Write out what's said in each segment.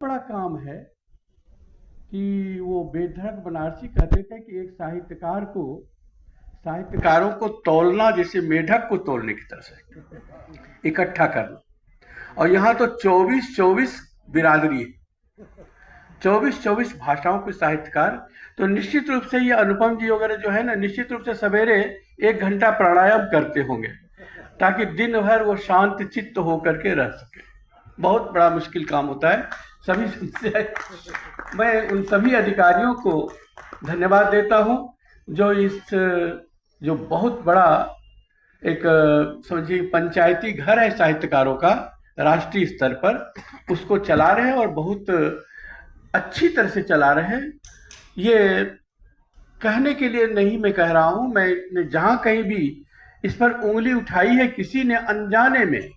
बड़ा काम है कि वो बेधड़क बनारसी कहते थे कि एक साहित्यकारों को तौलना जैसे मेढक को तौलने की तरह से इकट्ठा करना। और यहाँ तो 24-24 बिरादरी है, 24-24 भाषाओं के साहित्यकार। तो निश्चित रूप से ये अनुपम जी वगैरह जो है ना, निश्चित रूप से सवेरे 1 घंटा प्राणायाम करते होंगे ताकि दिन भर वो शांत चित्त होकर के रह सके। बहुत बड़ा मुश्किल काम होता है। मैं उन सभी अधिकारियों को धन्यवाद देता हूँ जो बहुत बड़ा एक समझिए पंचायती घर है साहित्यकारों का राष्ट्रीय स्तर पर, उसको चला रहे हैं और बहुत अच्छी तरह से चला रहे हैं। ये कहने के लिए नहीं मैं कह रहा हूँ, मैं जहाँ कहीं भी इस पर उंगली उठाई है किसी ने अनजाने में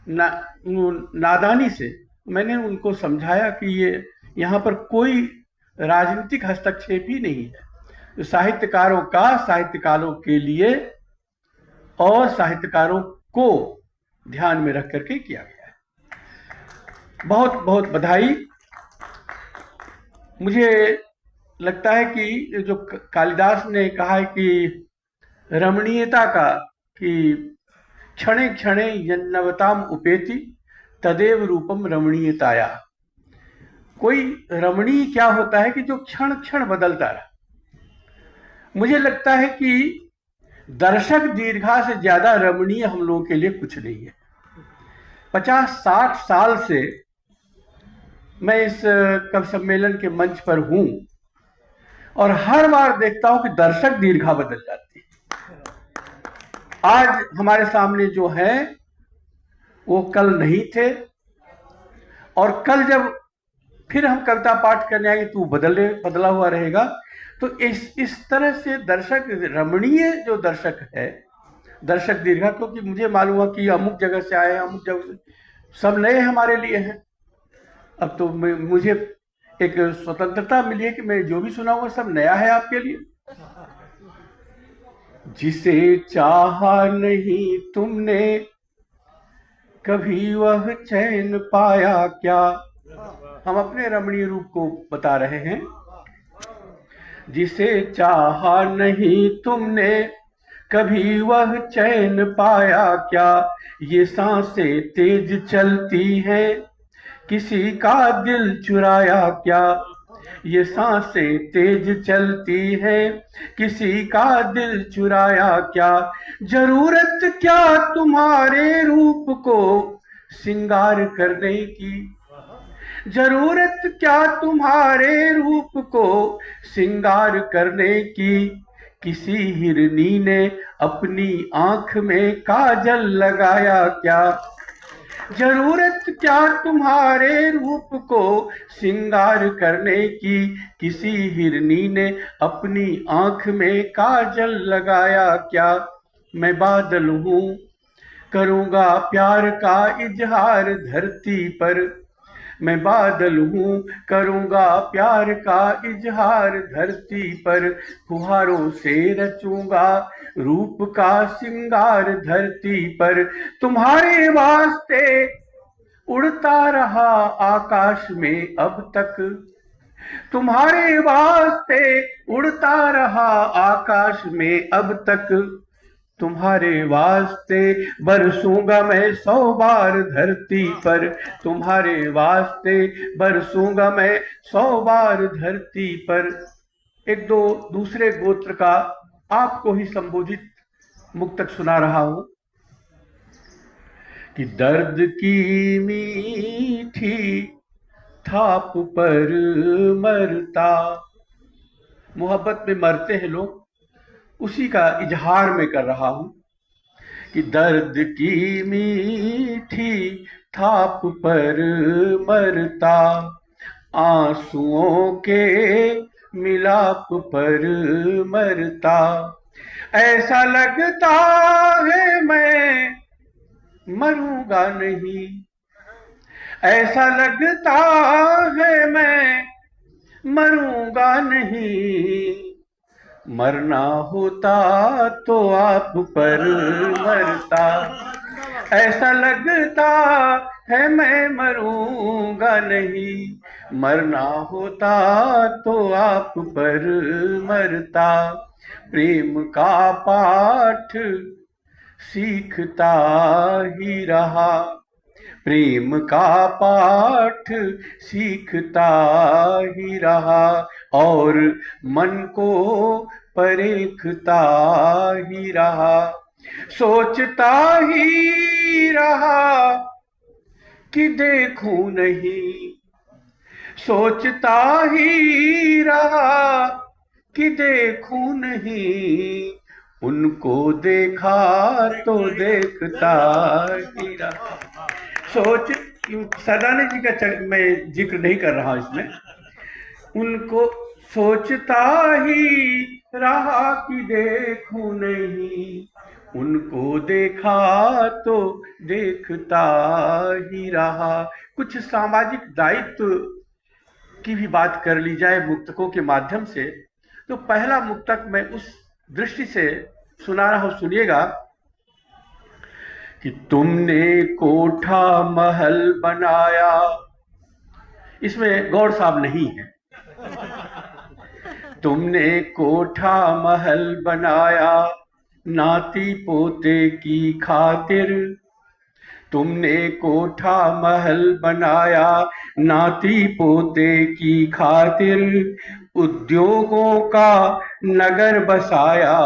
नादानी से, मैंने उनको समझाया कि ये यहाँ पर कोई राजनीतिक हस्तक्षेप ही नहीं है। तो साहित्यकारों का साहित्यकारों के लिए और साहित्यकारों को ध्यान में रख करके किया गया है। बहुत बहुत बधाई। मुझे लगता है कि जो कालिदास ने कहा है कि रमणीयता का, कि क्षणे क्षणे यन्नवताम उपेति तदेव रूपम रमणीयताया। कोई रमणीय क्या होता है कि जो क्षण क्षण बदलता रहा। मुझे लगता है कि दर्शक दीर्घा से ज्यादा रमणीय हम लोगों के लिए कुछ नहीं है। 50-60 साल से मैं इस कवि सम्मेलन के मंच पर हूं और हर बार देखता हूं कि दर्शक दीर्घा बदल जाती है। आज हमारे सामने जो है वो कल नहीं थे, और कल जब फिर हम कविता पाठ करने आएंगे तो बदला हुआ रहेगा। तो इस तरह से दर्शक रमणीय जो दर्शक है, दर्शक दीर्घा, क्योंकि मुझे मालूम हुआ कि अमुक जगह से आए, अमुक जगह से, सब नए हमारे लिए हैं। अब तो मुझे एक स्वतंत्रता मिली है कि मैं जो भी सुनाऊंगा सब नया है आपके लिए। जिसे चाहा नहीं तुमने कभी वह चैन पाया क्या। हम अपने रमणीय रूप को बता रहे हैं। जिसे चाहा नहीं तुमने कभी वह चैन पाया क्या। ये सांसें तेज चलती है किसी का दिल चुराया क्या। ये सांसें तेज चलती है किसी का दिल चुराया क्या। जरूरत क्या तुम्हारे रूप को सिंगार करने की। जरूरत क्या तुम्हारे रूप को सिंगार करने की। किसी हिरनी ने अपनी आंख में काजल लगाया क्या। जरूरत क्या तुम्हारे रूप को सिंगार करने की। किसी हिरनी ने अपनी आंख में काजल लगाया क्या। मैं बादल हूँ करूँगा प्यार का इजहार धरती पर। मैं बादल हूँ करूँगा प्यार का इजहार धरती पर। फुहारों से रचूंगा रूप का सिंगार धरती पर। तुम्हारे वास्ते उड़ता रहा आकाश में अब तक। तुम्हारे वास्ते उड़ता रहा आकाश में अब तक। तुम्हारे वास्ते बरसूंगा मैं 100 बार धरती पर। तुम्हारे वास्ते बरसूंगा मैं 100 बार धरती पर। एक दो दूसरे गोत्र का आपको ही संबोधित मुक्तक सुना रहा हूं कि दर्द की मीठी थाप पर मरता। मोहब्बत में मरते हैं लोग, उसी का इजहार मैं कर रहा हूं कि दर्द की मीठी थाप पर मरता। आंसुओं के मिलाप पर मरता। ऐसा लगता है मैं मरूंगा नहीं। ऐसा लगता है मैं मरूंगा नहीं। मरना होता तो आप पर मरता। ऐसा लगता है मैं मरूंगा नहीं, मरना होता तो आप पर मरता, प्रेम का पाठ सीखता ही रहा, प्रेम का पाठ सीखता ही रहा, और मन को परेखता ही रहा, सोचता ही रहा कि देखूं नहीं, सोचता ही रहा कि देखूं नहीं, उनको देखा तो देखता ही रहा। सोच, सदानंद जी का मैं जिक्र नहीं कर रहा इसमें, उनको सोचता ही रहा कि देखूं नहीं, उनको देखा तो देखता ही रहा। कुछ सामाजिक दायित्व की भी बात कर ली जाए मुक्तकों के माध्यम से, तो पहला मुक्तक मैं उस दृष्टि से सुना रहा हूं, सुनिएगा कि तुमने कोठा महल बनाया, इसमें गौर साहब नहीं है, तुमने कोठा महल बनाया नाती पोते की खातिर, तुमने कोठा महल बनाया नाती पोते की खातिर, उद्योगों का नगर बसाया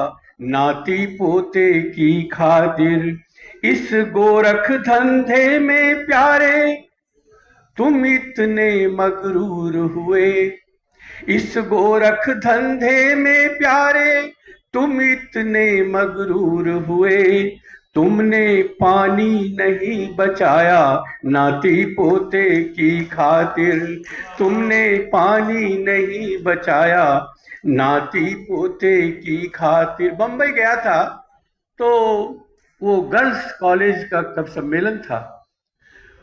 नाती पोते की खातिर, इस गोरख धंधे में प्यारे तुम इतने मगरूर हुए, इस गोरख धंधे में प्यारे तुम इतने मगरूर हुए, तुमने पानी नहीं बचाया नाती पोते की खातिर, तुमने पानी नहीं बचाया नाती पोते की खातिर। बम्बई गया था तो वो गर्ल्स कॉलेज का कब सम्मेलन था,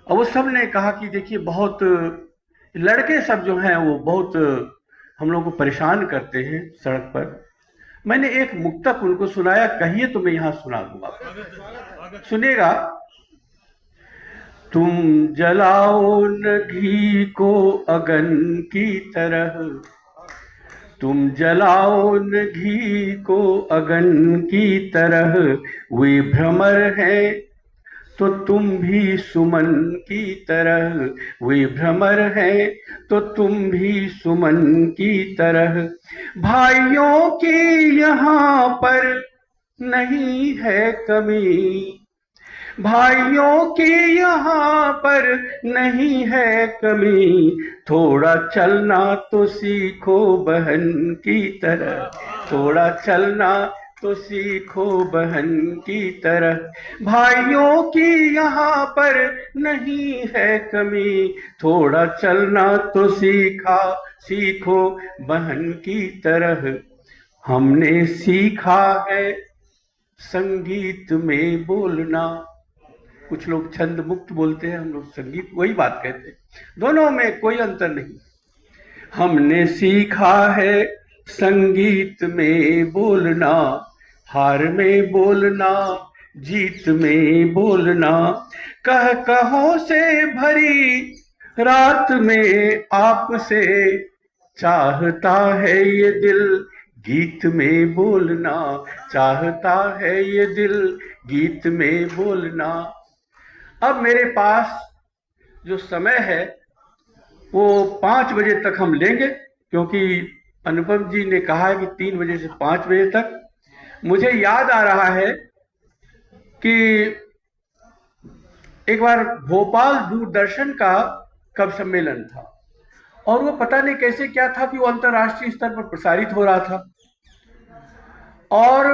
और वो सब ने कहा कि देखिए बहुत लड़के सब जो हैं वो बहुत हम लोग को परेशान करते हैं सड़क पर। मैंने एक मुक्तक उनको सुनाया, कहिए तो मैं यहां सुना दूंगा, सुनिएगा। तुम जलाओ न घी को अगन की तरह, तुम जलाओ न घी को अगन की तरह, वे भ्रमर है तो तुम भी सुमन की तरह, वे भ्रमर है तो तुम भी सुमन की तरह, भाइयों की यहाँ पर नहीं है कमी, भाइयों की यहाँ पर नहीं है कमी, थोड़ा चलना तो सीखो बहन की तरह, थोड़ा चलना तो सीखो बहन की तरह, भाइयों की यहाँ पर नहीं है कमी, थोड़ा चलना तो सीखो बहन की तरह, हमने सीखा है संगीत में बोलना, कुछ लोग छंद मुक्त बोलते हैं, हम लोग संगीत वही बात कहते हैं, दोनों में कोई अंतर नहीं। हमने सीखा है संगीत में बोलना, हार में बोलना जीत में बोलना, कहों से भरी रात में आपसे चाहता है ये दिल गीत में बोलना, चाहता है ये दिल गीत में बोलना। अब मेरे पास जो समय है वो 5 बजे तक हम लेंगे, क्योंकि अनुपम जी ने कहा है कि 3 बजे से 5 बजे तक। मुझे याद आ रहा है कि एक बार भोपाल दूरदर्शन का कब सम्मेलन था, और वो पता नहीं कैसे क्या था कि वो अंतर्राष्ट्रीय स्तर पर प्रसारित हो रहा था, और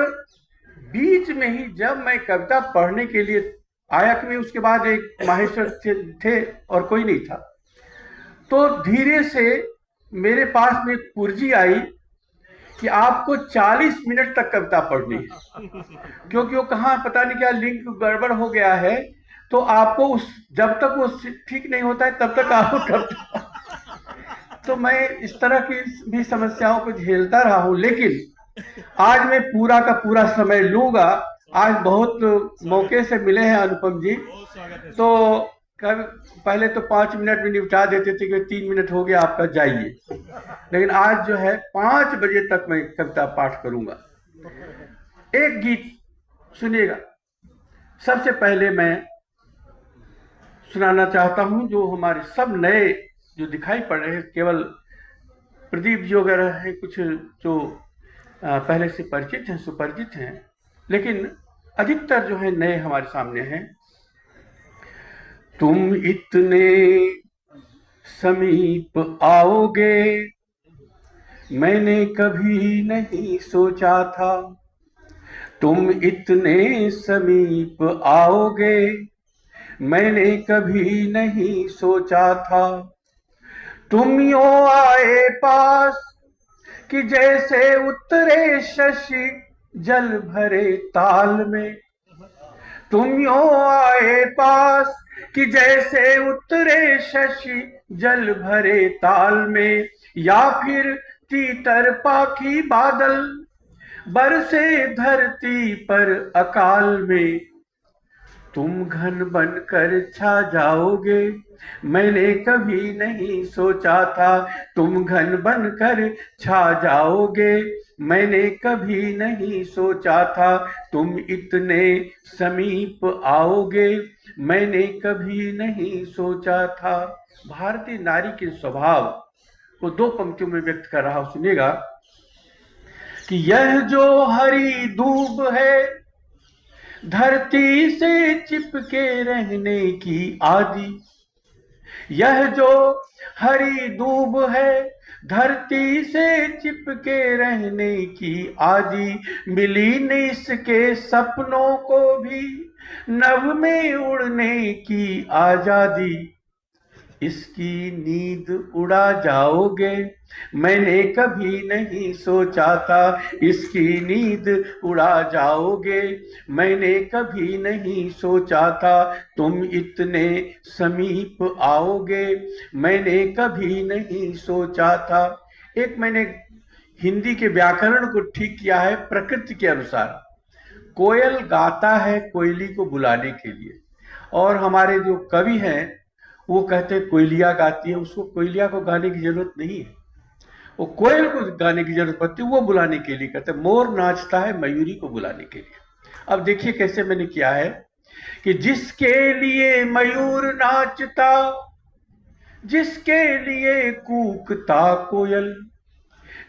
बीच में ही जब मैं कविता पढ़ने के लिए आया कि उसके बाद एक माहेश्वर थे और कोई नहीं था, तो धीरे से मेरे पास में एक पुर्जी आई कि आपको 40 मिनट तक कविता पढ़नी है, क्योंकि वो कहाँ पता नहीं क्या लिंक गड़बड़ हो गया है, तो आपको उस जब तक वो ठीक नहीं होता है तब तक आपको कविता तो मैं इस तरह की भी समस्याओं को झेलता रहा हूँ, लेकिन आज मैं पूरा का पूरा समय लूंगा। आज बहुत मौके से मिले हैं अनुपम जी, तो कभी पहले तो 5 मिनट में निपटा देते थे कि 3 मिनट हो गया आपका, जाइए। लेकिन आज जो है 5 बजे तक मैं कविता पाठ करूंगा। एक गीत सुनिएगा। सबसे पहले मैं सुनाना चाहता हूं जो हमारे सब नए जो दिखाई पड़ रहे हैं, केवल प्रदीप जी वगैरह हैं कुछ जो पहले से परिचित हैं, सुपरिचित हैं, लेकिन अधिकतर जो है नए हमारे सामने हैं। तुम इतने समीप आओगे मैंने कभी नहीं सोचा था, तुम इतने समीप आओगे मैंने कभी नहीं सोचा था। तुम यूं आए पास कि जैसे उतरे शशि जल भरे ताल में, तुम यूं आए पास कि जैसे उतरे शशि जल भरे ताल में, या फिर तीतर पाखी बादल बरसे धरती पर अकाल में। तुम घन बनकर छा जाओगे मैंने कभी नहीं सोचा था, तुम घन बनकर छा जाओगे मैंने कभी नहीं सोचा था, तुम इतने समीप आओगे मैंने कभी नहीं सोचा था। भारतीय नारी के स्वभाव को 2 पंक्तियों में व्यक्त कर रहा हूं, सुनिएगा कि यह जो हरी दूब है धरती से चिपके रहने की आदि, यह जो हरी दूब है धरती से चिपके रहने की आदि, मिली न इसके सपनों को भी नभ में उड़ने की आजादी। इसकी नींद उड़ा जाओगे मैंने कभी नहीं सोचा था, इसकी नींद उड़ा जाओगे मैंने कभी नहीं सोचा था, तुम इतने समीप आओगे मैंने कभी नहीं सोचा था। एक मैंने हिंदी के व्याकरण को ठीक किया है प्रकृति के अनुसार। कोयल गाता है कोयली को बुलाने के लिए, और हमारे जो कवि हैं वो कहते हैं कोयलिया गाती है, उसको कोयलिया को गाने की जरूरत नहीं है, वो कोयल को गाने की जरूरत पड़ती है, वो बुलाने के लिए कहते हैं। मोर नाचता है मयूरी को बुलाने के लिए। अब देखिए कैसे मैंने किया है कि जिसके लिए मयूर नाचता, जिसके लिए कूकता कोयल,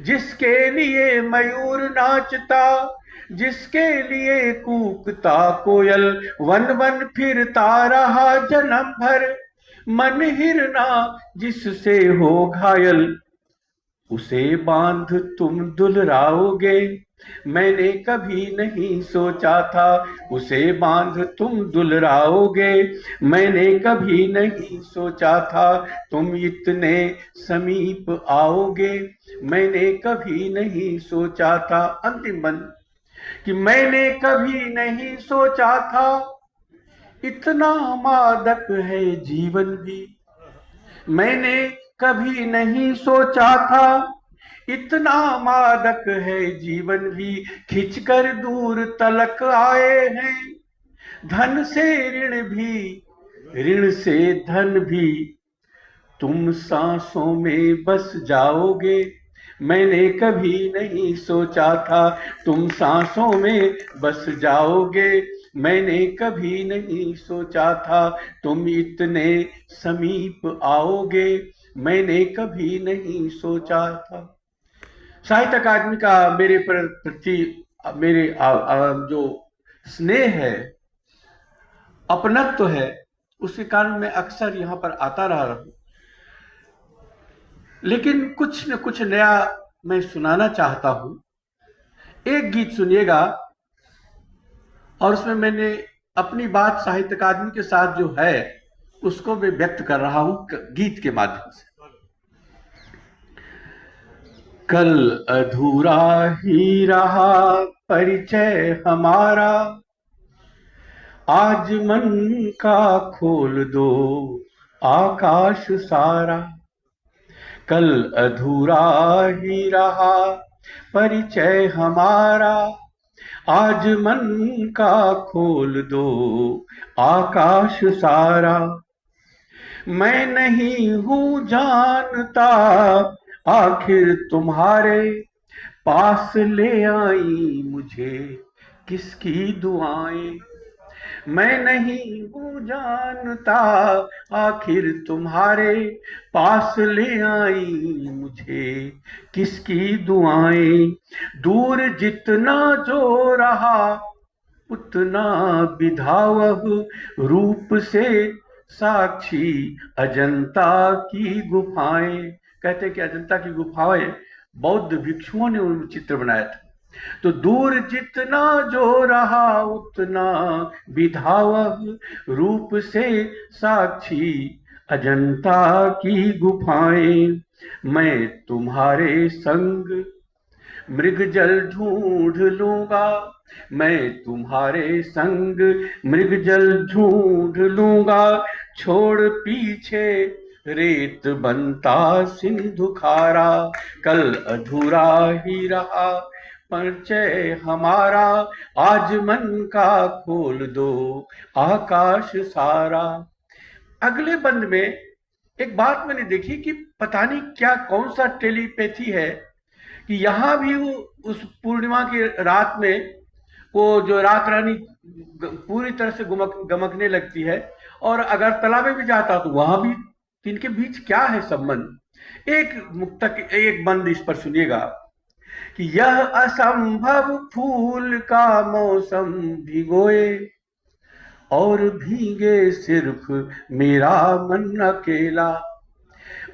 जिसके लिए मयूर नाचता, जिसके लिए कूकता कोयल, वन वन फिरता रहा जन्म भर मन हिरना जिससे हो घायल, उसे बांध तुम दुलराओगे मैंने कभी नहीं सोचा था, उसे बांध तुम दुलराओगे मैंने कभी नहीं सोचा था, तुम इतने समीप आओगे मैंने कभी नहीं सोचा था। अंतिम बंद कि मैंने कभी नहीं सोचा था इतना मादक है जीवन भी, मैंने कभी नहीं सोचा था इतना मादक है जीवन भी, खिंचकर दूर तलक आए हैं धन से ऋण भी, ऋण से धन भी, तुम सांसों में बस जाओगे मैंने कभी नहीं सोचा था, तुम सांसों में बस जाओगे मैंने कभी नहीं सोचा था, तुम इतने समीप आओगे मैंने कभी नहीं सोचा था। साहित्य अकादमी का मेरे प्रति मेरे जो स्नेह है, अपनत्व है, उसके कारण मैं अक्सर यहाँ पर आता रहा हूं, लेकिन कुछ न कुछ नया मैं सुनाना चाहता हूं। एक गीत सुनिएगा और उसमें मैंने अपनी बात साहित्य अकादमी के साथ जो है उसको मैं व्यक्त कर रहा हूं गीत के माध्यम से। कल अधूरा ही रहा परिचय हमारा, आज मन का खोल दो आकाश सारा। कल अधूरा ही रहा परिचय हमारा, आज मन का खोल दो आकाश सारा। मैं नहीं हूं जानता आखिर तुम्हारे पास ले आई मुझे किसकी दुआएं। मैं नहीं हूं जानता आखिर तुम्हारे पास ले आई मुझे किसकी दुआएं। दूर जितना जो रहा उतना विधावह रूप से साक्षी अजंता की गुफाएं। कहते कि अजंता की गुफाएं बौद्ध भिक्षुओं ने उन चित्र बनाया था। तो दूर जितना जो रहा उतना विधावह रूप से साक्षी अजंता की गुफाएं। मैं तुम्हारे संग मृगजल ढूंढ लूंगा, मैं तुम्हारे संग मृगजल ढूंढ लूंगा, छोड़ पीछे रेत बनता सिंधु खारा। कल अधूरा ही रहा परिचय हमारा, आज मन का खोल दो आकाश सारा। अगले बंद में एक बात मैंने देखी कि पता नहीं क्या कौन सा टेलीपैथी है कि यहाँ भी वो उस पूर्णिमा की रात में वो जो रात रानी पूरी तरह से गमकने लगती है, और अगर तालाब में भी जाता तो वहां भी इनके बीच क्या है संबंध। एक मुक्तक एक बंद इस पर सुनिएगा कि यह असंभव फूल का मौसम भिगोए और भीगे सिर्फ मेरा मन अकेला।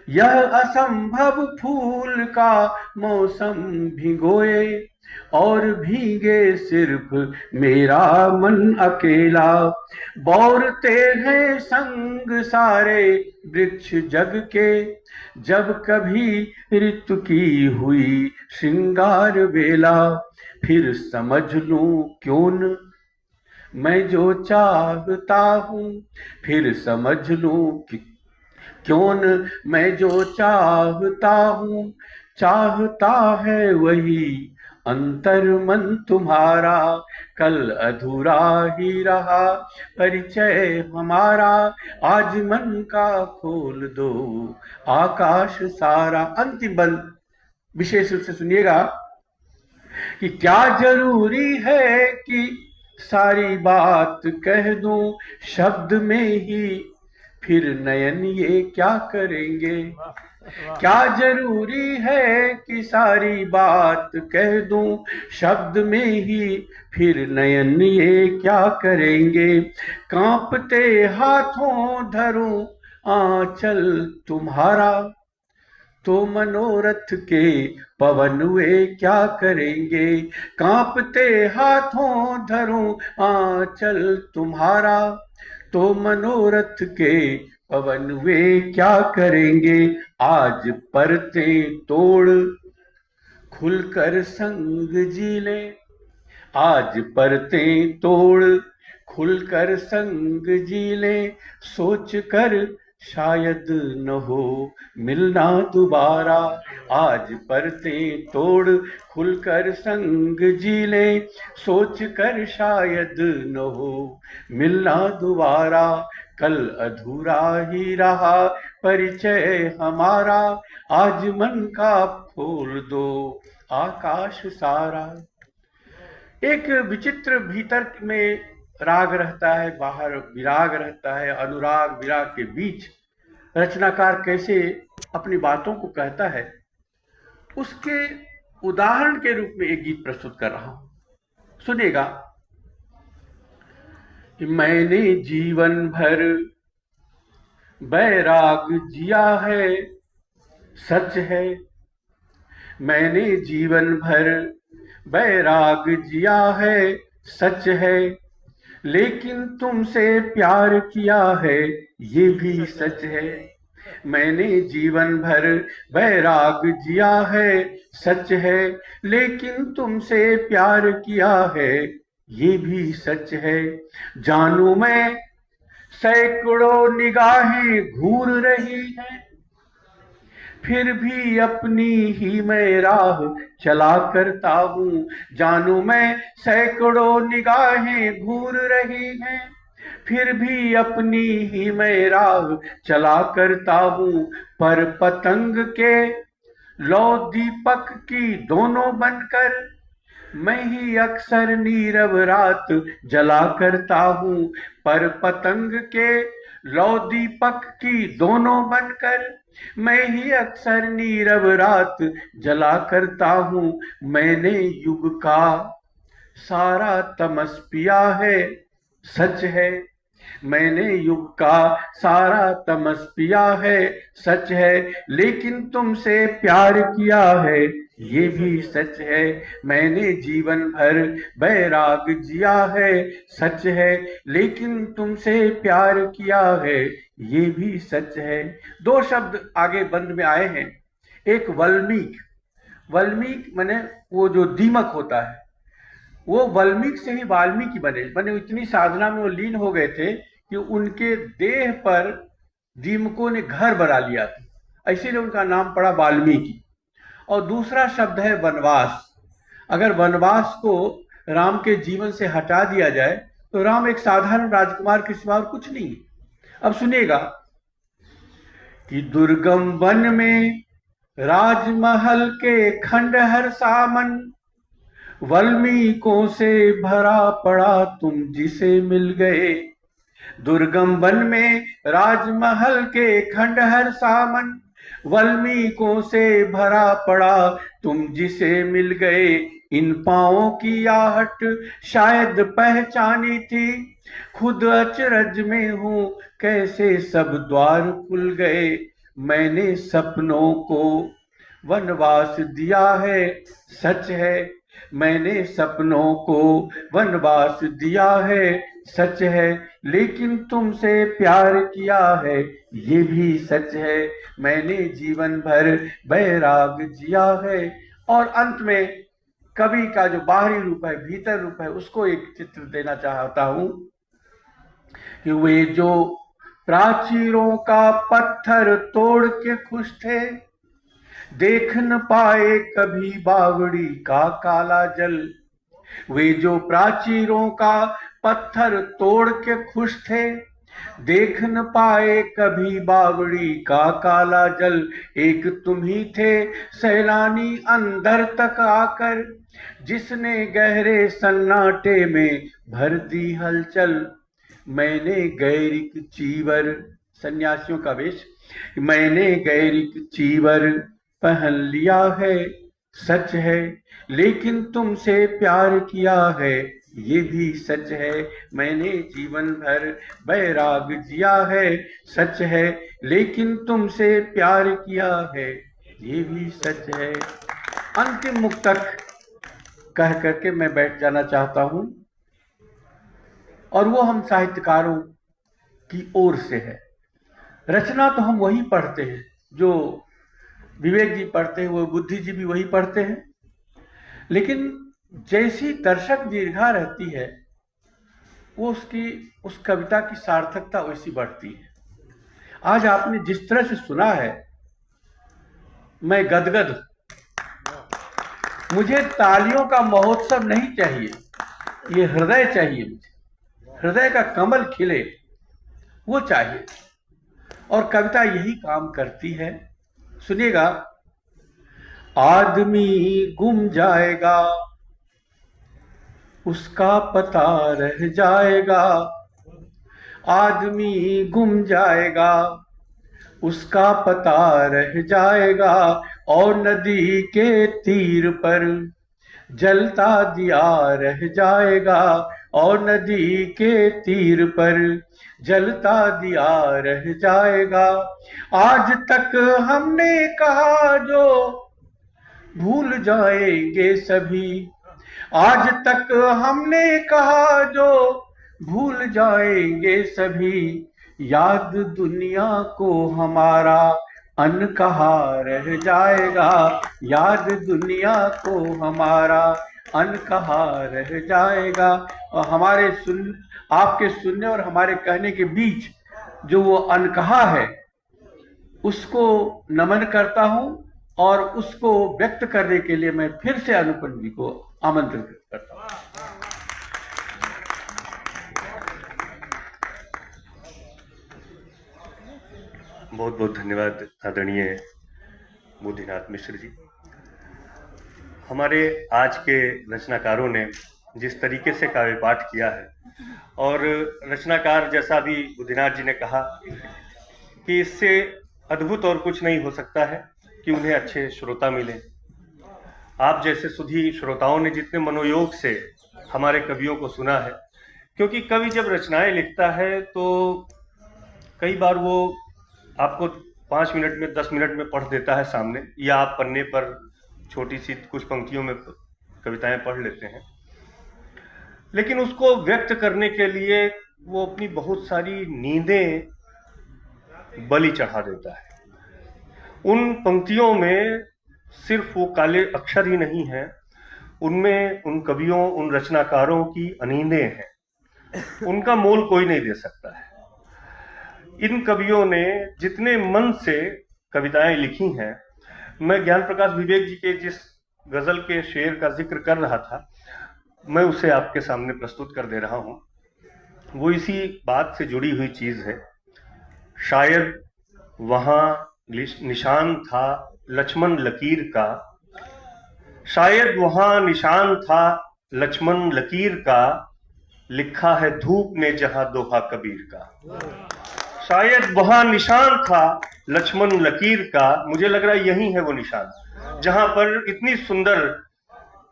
यह असंभव फूल का मौसम भिगोए और भीगे सिर्फ मेरा मन अकेला। बौरते हैं संग सारे वृक्ष जग के, जब कभी ऋतु की हुई श्रृंगार बेला। फिर समझ लूं क्यों न मैं जो चाहता हूँ, फिर समझ लूं कि क्यों न मैं जो चाहता हूँ, चाहता है वही अंतर मन तुम्हारा। कल अधूरा ही रहा परिचय हमारा, आज मन का खोल दो आकाश सारा। अंतिम बंद विशेष रूप से सुनिएगा कि क्या जरूरी है कि सारी बात कह दूं शब्द में ही, फिर नयन ये क्या करेंगे। क्या जरूरी है कि सारी बात कह दूं शब्द में ही, फिर नयन ये क्या करेंगे। कांपते हाथों धरूं आंचल तुम्हारा, तो मनोरथ के पवन वे क्या करेंगे। कांपते हाथों धरूं आंचल तुम्हारा, तो मनोरथ के पवन वे क्या करेंगे। आज परते तोड़ खुलकर संग जी ले, आज परते तोड़ खुलकर संग जी ले, सोच कर शायद न हो मिलना दोबारा। आज परते तोड़ खुलकर संग जी ले, सोच कर शायद न हो मिलना दोबारा। कल अधूरा ही रहा परिचय हमारा, आज मन का खोल दो आकाश सारा। एक विचित्र भीतर में राग रहता है, बाहर विराग रहता है। अनुराग विराग के बीच रचनाकार कैसे अपनी बातों को कहता है, उसके उदाहरण के रूप में एक गीत प्रस्तुत कर रहा हूं। सुनिएगा। मैंने जीवन भर बैराग जिया है, सच है। मैंने जीवन भर बैराग जिया है, सच है। लेकिन तुमसे प्यार किया है, ये भी सच है। मैंने जीवन भर बैराग जिया है, सच है। लेकिन तुमसे प्यार किया है, ये भी सच है। जानू मैं सैकड़ों निगाहें घूर रही हैं, फिर भी अपनी ही मैं राह चला करता हूँ। जानू मैं सैकड़ों निगाहें घूर रही हैं, फिर भी अपनी ही मैं राह चला करता हूँ, पर पतंग के लौ दीपक की दोनों बनकर मैं ही अक्सर नीरव रात जला करता हूँ, पर पतंग के लौ दीपक की दोनों बनकर मैं ही अक्सर नीरव रात जला करता हूँ। मैंने युग का सारा तमस पिया है, सच है। मैंने युग का सारा तमस पिया है, सच है। लेकिन तुमसे प्यार किया है, ये भी सच है। मैंने जीवन भर बैराग जिया है, सच है। लेकिन तुमसे प्यार किया है, ये भी सच है। दो शब्द आगे बंद में आए हैं। एक वल्मीक, वल्मीक माने वो जो दीमक होता है, वो वल्मीक से ही वाल्मीकि बने। माने इतनी साधना में वो लीन हो गए थे कि उनके देह पर दीमकों ने घर बना लिया था, इसीलिए उनका नाम पड़ा वाल्मीकि। और दूसरा शब्द है वनवास। अगर वनवास को राम के जीवन से हटा दिया जाए तो राम एक साधारण राजकुमार के सिवा और कुछ नहीं है। अब सुनिएगा कि दुर्गम वन में राजमहल के खंडहर सामन, वल्मीकों से भरा पड़ा तुम जिसे मिल गए। दुर्गम वन में राजमहल के खंडहर सामन, वल्मीकों से भरा पड़ा तुम जिसे मिल गए। इन पांवों की आहट शायद पहचानी थी, खुद अचरज में हूं कैसे सब द्वार खुल गए। मैंने सपनों को वनवास दिया है, सच है। मैंने सपनों को वनवास दिया है, सच है। लेकिन तुमसे प्यार किया है, ये भी सच है। मैंने जीवन भर बैराग जिया है। और अंत में कवि का जो बाहरी रूप है, भीतर रूप है, उसको एक चित्र देना चाहता हूं कि वे जो प्राचीरों का पत्थर तोड़ के खुश थे, देख न पाए कभी बावड़ी का काला जल। वे जो प्राचीरों का पत्थर तोड़ के खुश थे, देख न पाए कभी बावड़ी का काला जल। एक तुम ही थे सैलानी अंदर तक आकर, जिसने गहरे सन्नाटे में भर दी हलचल। मैंने गैरिक चीवर, सन्यासियों का वेश, मैंने गैरिक चीवर पहन लिया है, सच है। लेकिन तुमसे प्यार किया है, ये भी सच है। मैंने जीवन भर बैराग जिया है, सच है। लेकिन तुमसे प्यार किया है, ये भी सच है। अंतिम मुक्तक कह करके मैं बैठ जाना चाहता हूं, और वो हम साहित्यकारों की ओर से है। रचना तो हम वही पढ़ते हैं जो विवेक जी पढ़ते हैं, वो बुद्धि जी भी वही पढ़ते हैं, लेकिन जैसी दर्शक दीर्घा रहती है, वो उस कविता की सार्थकता वैसी बढ़ती है। आज आपने जिस तरह से सुना है, मैं गदगद। मुझे तालियों का महोत्सव नहीं चाहिए, ये हृदय चाहिए। मुझे हृदय का कमल खिले, वो चाहिए। और कविता यही काम करती है। सुनिएगा, आदमी गुम जाएगा, उसका पता रह जाएगा। आदमी गुम जाएगा, उसका पता रह जाएगा। और नदी के तीर पर जलता दिया रह जाएगा। और नदी के तीर पर जलता दिया रह जाएगा। आज तक हमने कहा जो भूल जाएंगे सभी। आज तक हमने कहा जो भूल जाएंगे सभी। याद दुनिया को हमारा अनकहा रह जाएगा। याद दुनिया को हमारा अनकहा रह जाएगा। और हमारे आपके सुनने और हमारे कहने के बीच जो वो अनकहा है, उसको नमन करता हूं, और उसको व्यक्त करने के लिए मैं फिर से अनुपम जी को आमंत्रित करता हूं। बहुत बहुत धन्यवाद आदरणीय बुद्धिनाथ मिश्र जी। हमारे आज के रचनाकारों ने जिस तरीके से काव्य पाठ किया है, और रचनाकार जैसा भी बुद्धिनाथ जी ने कहा कि इससे अद्भुत और कुछ नहीं हो सकता है कि उन्हें अच्छे श्रोता मिले। आप जैसे सुधी श्रोताओं ने जितने मनोयोग से हमारे कवियों को सुना है, क्योंकि कवि जब रचनाएं लिखता है तो कई बार वो आपको 5 मिनट में 10 मिनट में पढ़ देता है सामने, या आप पन्ने पर छोटी सी कुछ पंक्तियों में कविताएं पढ़ लेते हैं, लेकिन उसको व्यक्त करने के लिए वो अपनी बहुत सारी नींदें बलि चढ़ा देता है। उन पंक्तियों में सिर्फ वो काले अक्षर ही नहीं है, उनमें उन कवियों, उन रचनाकारों की अनींदें हैं, उनका मोल कोई नहीं दे सकता है। इन कवियों ने जितने मन से कविताएं लिखी हैं, मैं ज्ञान प्रकाश विवेक जी के जिस गजल के शेर का जिक्र कर रहा था, मैं उसे आपके सामने प्रस्तुत कर दे रहा हूं। वो इसी बात से जुड़ी हुई चीज है। शायद वहां निशान था लक्ष्मण लकीर का, शायद वहां निशान था लक्ष्मण लकीर का, लिखा है धूप ने जहां दोहा कबीर का। शायद वहां निशान था लक्ष्मण लकीर का, मुझे लग रहा है यही है वो निशान, जहां पर इतनी सुंदर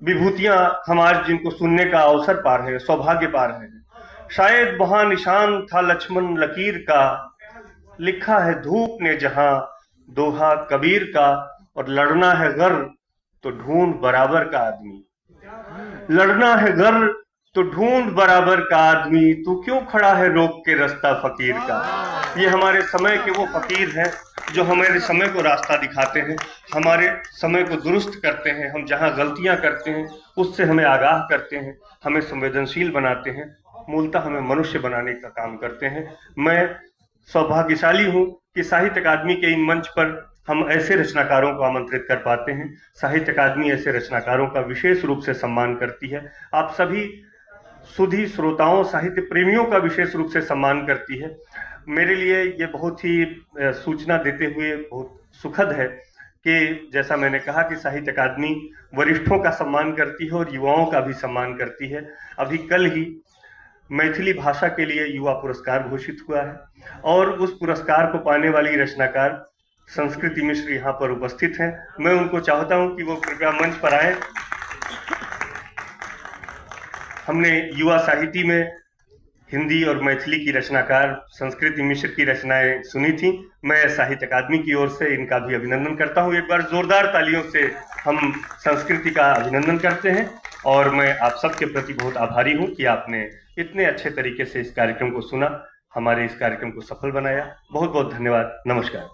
विभूतियां हम आज जिनको सुनने का अवसर पा रहे हैं, सौभाग्य पा रहे हैं। शायद वहां निशान था लक्ष्मण लकीर का, लिखा है धूप ने जहां दोहा कबीर का। और लड़ना है गर तो ढूंढ बराबर का आदमी, लड़ना है गर तो ढूंढ बराबर का आदमी, तू क्यों खड़ा है रोक के रास्ता फकीर का। ये हमारे समय के वो फकीर हैं जो हमारे समय को रास्ता दिखाते हैं, हमारे समय को दुरुस्त करते हैं। हम जहां गलतियां करते हैं उससे हमें आगाह करते हैं, हमें संवेदनशील बनाते हैं, मूलतः हमें मनुष्य बनाने का काम करते हैं। मैं सौभाग्यशाली हूं कि साहित्य अकादमी के इन मंच पर हम ऐसे रचनाकारों को आमंत्रित कर पाते हैं। साहित्य अकादमी ऐसे रचनाकारों का विशेष रूप से सम्मान करती है। आप सभी सुधी श्रोताओं, साहित्य प्रेमियों का विशेष रूप से सम्मान करती है। मेरे लिए ये बहुत ही सूचना देते हुए बहुत सुखद है कि जैसा मैंने कहा कि साहित्य अकादमी वरिष्ठों का सम्मान करती है और युवाओं का भी सम्मान करती है। अभी कल ही मैथिली भाषा के लिए युवा पुरस्कार घोषित हुआ है, और उस पुरस्कार को पाने वाली रचनाकार संस्कृति मिश्र यहाँ पर उपस्थित हैं। मैं उनको चाहता हूँ कि वो कृपया मंच पर आए। हमने युवा साहित्य में हिंदी और मैथिली की रचनाकार संस्कृति मिश्र की रचनाएं सुनी थी। मैं साहित्य अकादमी की ओर से इनका भी अभिनंदन करता हूं। एक बार जोरदार तालियों से हम संस्कृति का अभिनंदन करते हैं, और मैं आप सबके प्रति बहुत आभारी हूं कि आपने इतने अच्छे तरीके से इस कार्यक्रम को सुना, हमारे इस कार्यक्रम को सफल बनाया। बहुत बहुत धन्यवाद। नमस्कार।